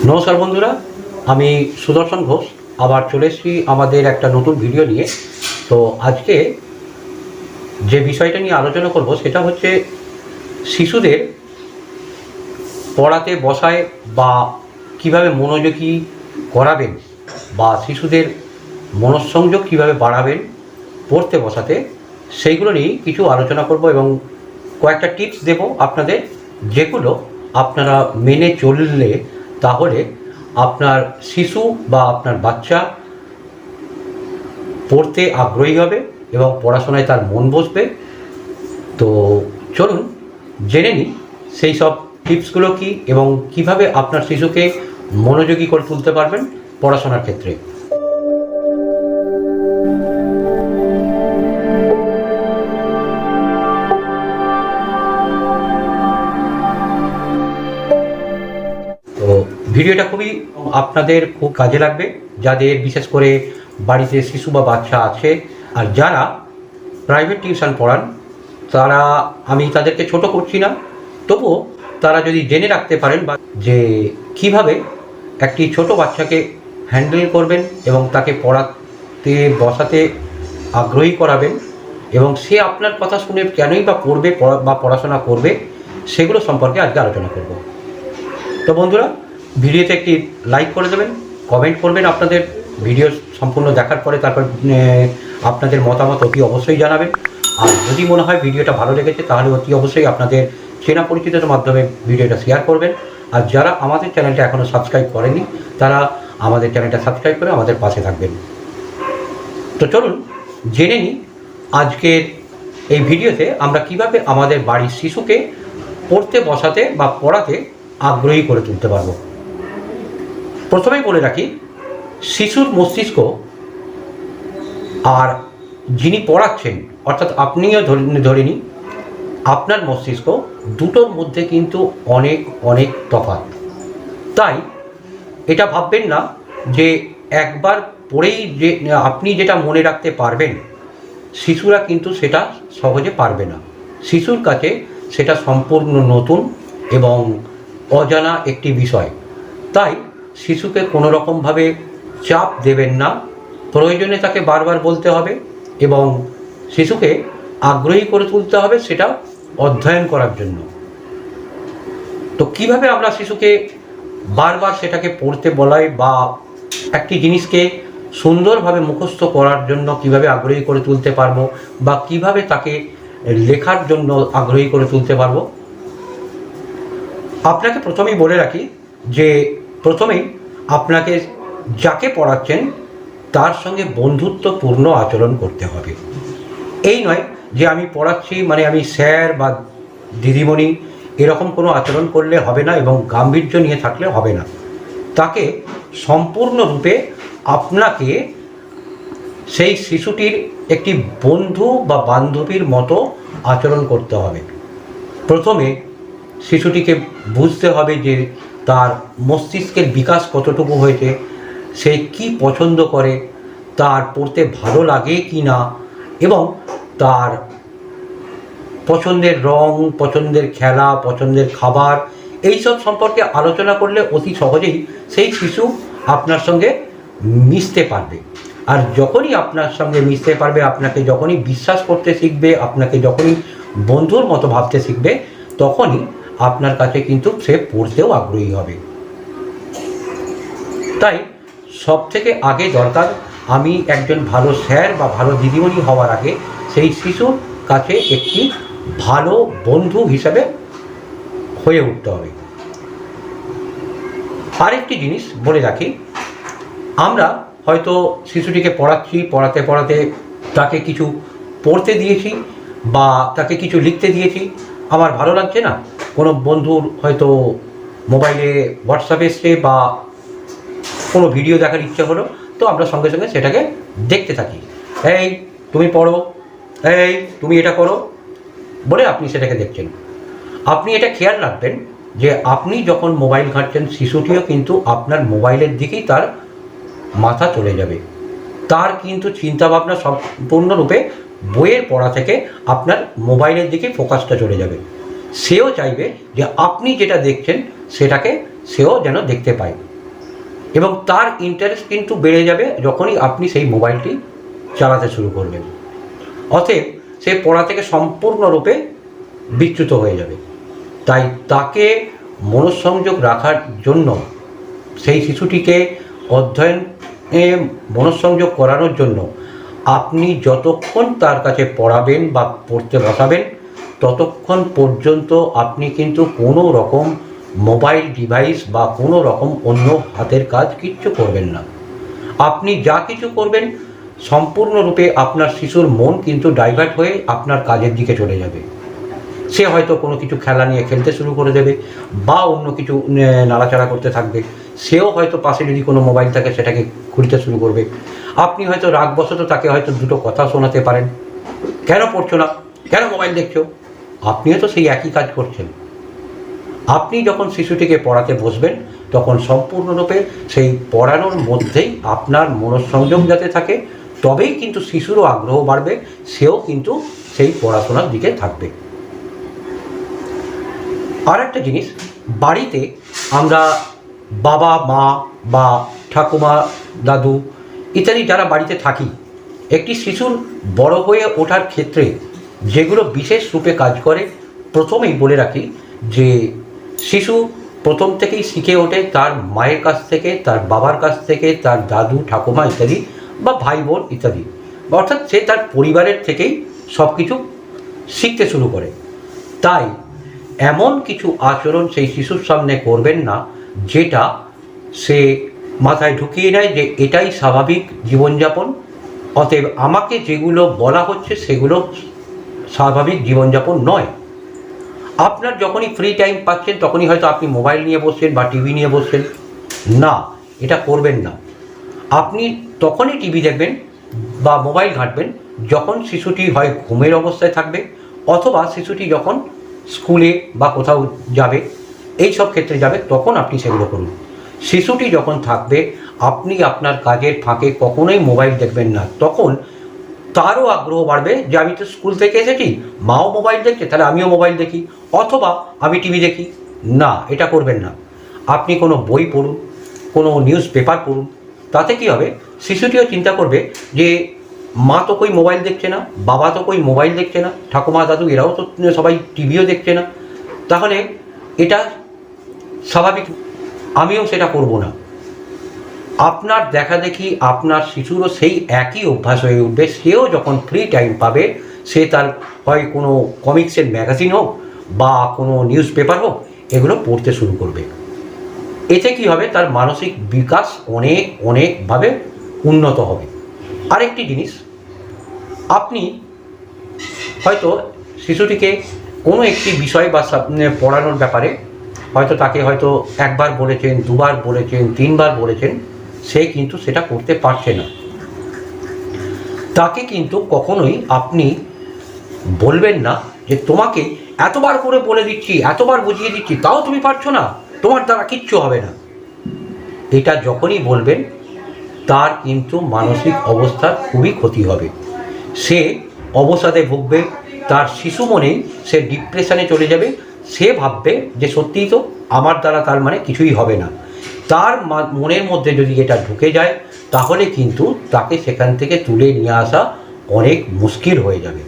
নমস্কার বন্ধুরা, আমি সুদর্শন ঘোষ আবার চলে এসেছি আমাদের একটা নতুন ভিডিও নিয়ে। তো আজকে যে বিষয়টা নিয়ে আলোচনা করব সেটা হচ্ছে শিশুদের পড়াতে বসায় বা কিভাবে মনোযোগী করাবেন বা শিশুদের মনঃসংযোগ কিভাবে বাড়াবেন পড়তে বসাতে, সেইগুলো নিয়েই কিছু আলোচনা করব এবং কয়েকটা টিপস দেব আপনাদের, যেগুলো আপনারা মেনে চললে তাহলে আপনার শিশু বা আপনার বাচ্চা পড়তে আগ্রহী হবে এবং পড়াশোনায় তার মন বসবে। তো চলুন জেনে নিই সেই সব টিপসগুলো কী এবং কিভাবে আপনার শিশুকে মনোযোগী করে তুলতে পারবেন পড়াশোনার ক্ষেত্রে। তো ভিডিওটা খুবই আপনাদের খুব কাজে লাগবে, যাদের বিশেষ করে বাড়িতে শিশু বা বাচ্চা আছে আর যারা প্রাইভেট টিউশন পড়ান, তারা, আমি তাদেরকে ছোট করছি না, তবুও তারা যদি জেনে রাখতে পারেন বা যে কিভাবে একটি ছোট বাচ্চাকে হ্যান্ডেল করবেন এবং তাকে পড়াতে বসাতে আগ্রহী করাবেন এবং সে আপনার কথা শুনে কেনই বা পড়বে বা পড়াশোনা করবে, সেগুলো সম্পর্কে আজকে আলোচনা করব। তো বন্ধুরা, ভিডিওতে একটি লাইক করে দেবেন, কমেন্ট করবেন আপনাদের ভিডিও সম্পূর্ণ দেখার পরে, তারপর আপনাদের মতামত অতি অবশ্যই জানাবেন। আর যদি মনে হয় ভিডিওটা ভালো লেগেছে তাহলে অতি অবশ্যই আপনাদের চেনা পরিচিতদের মাধ্যমে ভিডিওটা শেয়ার করবেন। আর যারা আমাদের চ্যানেলটা এখনও সাবস্ক্রাইব করেনি তারা আমাদের চ্যানেলটা সাবস্ক্রাইব করে আমাদের পাশে থাকবেন। তো চলুন জেনে নিই আজকের এই ভিডিওতে আমরা কিভাবে আমাদের বাড়ির শিশুকে পড়তে বসাতে বা পড়াতে আগ্রহী করে তুলতে পারব। প্রথমেই বলে রাখি, শিশুর মস্তিষ্ক আর যিনি পড়াচ্ছেন অর্থাৎ আপনিও ধরে নিন আপনার মস্তিষ্ক, দুটোর মধ্যে কিন্তু অনেক অনেক তফাৎ। তাই এটা ভাববেন না যে একবার পড়েই যে আপনি যেটা মনে রাখতে পারবেন, শিশুরা কিন্তু সেটা সহজে পারবে না। শিশুর কাছে সেটা সম্পূর্ণ নতুন এবং অজানা একটি বিষয়। তাই শিশুকে কোনো রকমভাবে চাপ দেবেন না, প্রয়োজনে তাকে বারবার বলতে হবে এবং শিশুকে আগ্রহী করে তুলতে হবে সেটা অধ্যয়ন করার জন্য। তো কিভাবে আমরা শিশুকে বারবার সেটাকে পড়তে বলাই বা একটি জিনিসকে সুন্দরভাবে মুখস্থ করার জন্য কিভাবে আগ্রহী করে তুলতে পারবো বা কিভাবে তাকে লেখার জন্য আগ্রহী করে তুলতে পারবো, আপনাকে প্রথমেই বলে রাখি যে প্রথমেই আপনাকে যাকে পড়াচ্ছেন তার সঙ্গে বন্ধুত্বপূর্ণ আচরণ করতে হবে। এই নয় যে আমি পড়াচ্ছি মানে আমি স্যার বা দিদিমণি এরকম কোনো আচরণ করলে হবে না এবং গাম্ভীর্য নিয়ে থাকলে হবে না। তাকে সম্পূর্ণরূপে আপনাকে সেই শিশুটির একটি বন্ধু বা বান্ধবীর মতো আচরণ করতে হবে। প্রথমে শিশুটিকে বুঝতে হবে যে তার মস্তিষ্কের বিকাশ কতটুকু হয়েছে, সে কি পছন্দ করে, তার পড়তে ভালো লাগে কি না এবং তার পছন্দের রং, পছন্দের খেলা, পছন্দের খাবার, এইসব সম্পর্কে আলোচনা করলে অতি সহজেই সেই শিশু আপনার সঙ্গে মিশতে পারবে। আর যখনই আপনার সঙ্গে মিশতে পারবে, আপনাকে যখনই বিশ্বাস করতে শিখবে, আপনাকে যখনই বন্ধুর মতো ভাবতে শিখবে, তখনই আপনার কাছে কিন্তু সে পড়তেও আগ্রহী হবে। তাই সবথেকে আগে দরকার, আমি একজন ভালো স্যার বা ভালো দিদিমণি হওয়ার আগে সেই শিশুর কাছে একটি ভালো বন্ধু হিসাবে হয়ে উঠতে হবে। আরেকটি জিনিস বলে রাখি, আমরা হয়তো শিশুটিকে পড়াচ্ছি, পড়াতে পড়াতে তাকে কিছু পড়তে দিয়েছি বা তাকে কিছু লিখতে দিয়েছি, আমার ভালো লাগছে না, কোনো বন্ধুর হয়তো মোবাইলে হোয়াটসঅ্যাপ এসছে বা কোনো ভিডিও দেখার ইচ্ছে হলো, তো আমরা সঙ্গে সঙ্গে সেটাকে দেখতে থাকি। এই তুমি পড়ো, এই তুমি এটা করো বলে আপনি সেটাকে দেখছেন। আপনি এটা খেয়াল রাখবেন যে আপনি যখন মোবাইল ঘাঁটছেন, শিশুটিও কিন্তু আপনার মোবাইলের দিকেই তার মাথা চলে যাবে। তার কিন্তু চিন্তাভাবনা সম্পূর্ণরূপে বইয়ের পড়া থেকে আপনার মোবাইলের দিকে ফোকাসটা চলে যাবে। সেও চাইবে যে আপনি যেটা দেখছেন সেটাকে সেও যেন দেখতে পায়। এবং তার ইন্টারেস্ট কিন্তু বেড়ে যাবে যখনই আপনি সেই মোবাইলটি চালাতে শুরু করবেন। অতএব সে পড়া থেকে সম্পূর্ণরূপে বিচ্যুত হয়ে যাবে। তাই তাকে মনঃসংযোগ রাখার জন্য, সেই শিশুটিকে অধ্যয়নে মনঃসংযোগ করানোর জন্য আপনি যতক্ষণ তার কাছে পড়াবেন বা পড়তে বসাবেন ততক্ষণ পর্যন্ত আপনি কিন্তু কোনো রকম মোবাইল ডিভাইস বা কোনো রকম অন্য হাতের কাজ কিচ্ছু করবেন না। আপনি যা কিছু করবেন সম্পূর্ণরূপে আপনার শিশুর মন কিন্তু ডাইভার্ট হয়ে আপনার কাজের দিকে চলে যাবে। সে হয়তো কোনো কিছু খেলা নিয়ে খেলতে শুরু করে দেবে বা অন্য কিছু নাড়াচাড়া করতে থাকবে। সেও হয়তো পাশে যদি কোনো মোবাইল থাকে সেটাকে খুলতে শুরু করবে। আপনি হয়তো রাগবশত তাকে হয়তো দুটো কথা শোনাতে পারেন, কেন পড়ছো না, কেন মোবাইল দেখছো? আপনিও তো সেই একই কাজ করছেন। আপনি যখন শিশুটিকে পড়াতে বসবেন তখন সম্পূর্ণরূপে সেই পড়ানোর মধ্যেই আপনার মনঃসংযোগ যাতে থাকে, তবেই কিন্তু শিশুরও আগ্রহ বাড়বে, সেও কিন্তু সেই পড়াশোনার দিকে থাকবে। আর একটা জিনিস, বাড়িতে আমরা বাবা মা বা ঠাকুমা দাদু ইত্যাদি যারা বাড়িতে থাকি, একটি শিশুর বড় হয়ে ওঠার ক্ষেত্রে যেগুলো বিশেষ রূপে কাজ করে, প্রথমেই বলে রাখি যে শিশু প্রথম থেকেই শিখে ওঠে তার মায়ের কাছ থেকে, তার বাবার কাছ থেকে, তার দাদু ঠাকুমা ইত্যাদি বা ভাই বোন ইত্যাদি, অর্থাৎ সে তার পরিবারের থেকেই সব কিছু শিখতে শুরু করে। তাই এমন কিছু আচরণ সেই শিশুর সামনে করবেন না যেটা সে মাথায় ঢুকিয়ে নেয় যে এটাই স্বাভাবিক জীবনযাপন, অতএব আমাকে যেগুলো বলা হচ্ছে সেগুলো স্বাভাবিক জীবনযাপন নয়। আপনার যখনই ফ্রি টাইম পাচ্ছেন তখনই হয়তো আপনি মোবাইল নিয়ে বসছেন বা টিভি নিয়ে বসছেন, না, এটা করবেন না। আপনি তখনই টিভি দেখবেন বা মোবাইল ঘাঁটবেন যখন শিশুটি হয় ঘুমের অবস্থায় থাকবে, অথবা শিশুটি যখন স্কুলে বা কোথাও যাবে, এই সব ক্ষেত্রে যাবে, তখন আপনি সেগুলো করুন। শিশুটি যখন থাকবে আপনি আপনার কাজের ফাঁকে কখনোই মোবাইল দেখবেন না। তখন তারও আগ্রহ বাড়বে যে আমি তো স্কুল থেকে এসেছি, মাও মোবাইল দেখছে, তাহলে আমিও মোবাইল দেখি, অথবা আমি টিভি দেখি। না, এটা করবেন না। আপনি কোনো বই পড়ুন, কোনো নিউজ পেপার পড়ুন। তাতে কী হবে, শিশুটিও চিন্তা করবে যে মা তো কই মোবাইল দেখছে না, বাবা তো কই মোবাইল দেখছে না, ঠাকুমা দাদু এরাও তো সবাই টিভিও দেখছে না, তাহলে এটা স্বাভাবিক, আমিও সেটা করব না। আপনার দেখা দেখি আপনার শিশুরও সেই একই অভ্যাস হয়ে উঠবে। সেও যখন ফ্রি টাইম পাবে সে তার হয় কোনো কমিক্সের ম্যাগাজিন হোক বা কোনো নিউজ পেপার হোক, এগুলো পড়তে শুরু করবে। এতে কী হবে, তার মানসিক বিকাশ অনেকভাবে উন্নত হবে। আরেকটি জিনিস, আপনি হয়তো শিশুটিকে কোনো একটি বিষয় বা পড়ানোর ব্যাপারে হয়তো তাকে হয়তো একবার বলেছেন, দুবার বলেছেন, তিনবার বলেছেন, সে কিন্তু সেটা করতে পারছে না। তাকে কিন্তু কখনোই আপনি বলবেন না যে তোমাকে এতবার করে বলে দিচ্ছি, এতবার বুঝিয়ে দিচ্ছি, তাও তুমি পারছো না, তোমার দ্বারা কিচ্ছু হবে না। এটা যখনই বলবেন তার কিন্তু মানসিক অবস্থার খুবই ক্ষতি হবে। সে অবসাদে ভুগবে, তার শিশু মনেই সে ডিপ্রেশনে চলে যাবে। সে ভাববে যে সত্যিই তো আমার দ্বারা তার মানে কিছুই হবে না। তার মনের মধ্যে যদি এটা ঢুকে যায় তাহলে কিন্তু তাকে সেখান থেকে তুলে নিয়ে আসা অনেক মুশকিল হয়ে যাবে।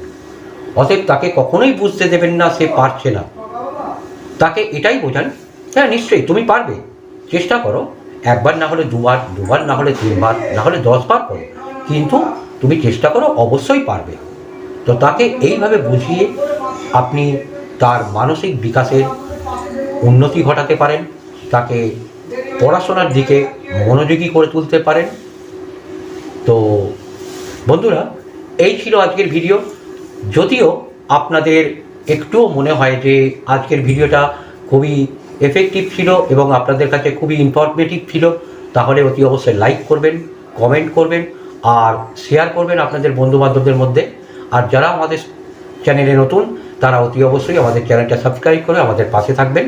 অতএব তাকে কখনোই বুঝতে দেবেন না সে পারছে না। তাকে এটাই বোঝান, হ্যাঁ নিশ্চয়ই তুমি পারবে, চেষ্টা করো, একবার না হলে দুবার, দুবার না হলে তিনবার, না হলে 10 বার করো, কিন্তু তুমি চেষ্টা করো, অবশ্যই পারবে। তো তাকে এইভাবে বুঝিয়ে আপনি তার মানসিক বিকাশের উন্নতি ঘটাতে পারেন, তাকে পড়াশোনার দিকে মনোযোগী করে তুলতে পারেন। তো বন্ধুরা, এই ছিল আজকের ভিডিও। যদিও আপনাদের একটুও মনে হয় যে আজকের ভিডিওটা খুবই এফেক্টিভ ছিল এবং আপনাদের কাছে খুবই ইনফরমেটিভ ছিল, তাহলে অতি অবশ্যই লাইক করবেন, কমেন্ট করবেন আর শেয়ার করবেন আপনাদের বন্ধুবান্ধবদের মধ্যে। আর যারা আমাদের চ্যানেলে নতুন তারা অতি অবশ্যই আমাদের চ্যানেলটা সাবস্ক্রাইব করে আমাদের পাশে থাকবেন।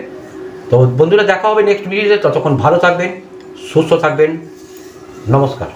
তো বন্ধুরা, দেখা হবে নেক্সট ভিডিওতে। ততক্ষণ ভালো থাকবেন, সুস্থ থাকবেন। নমস্কার।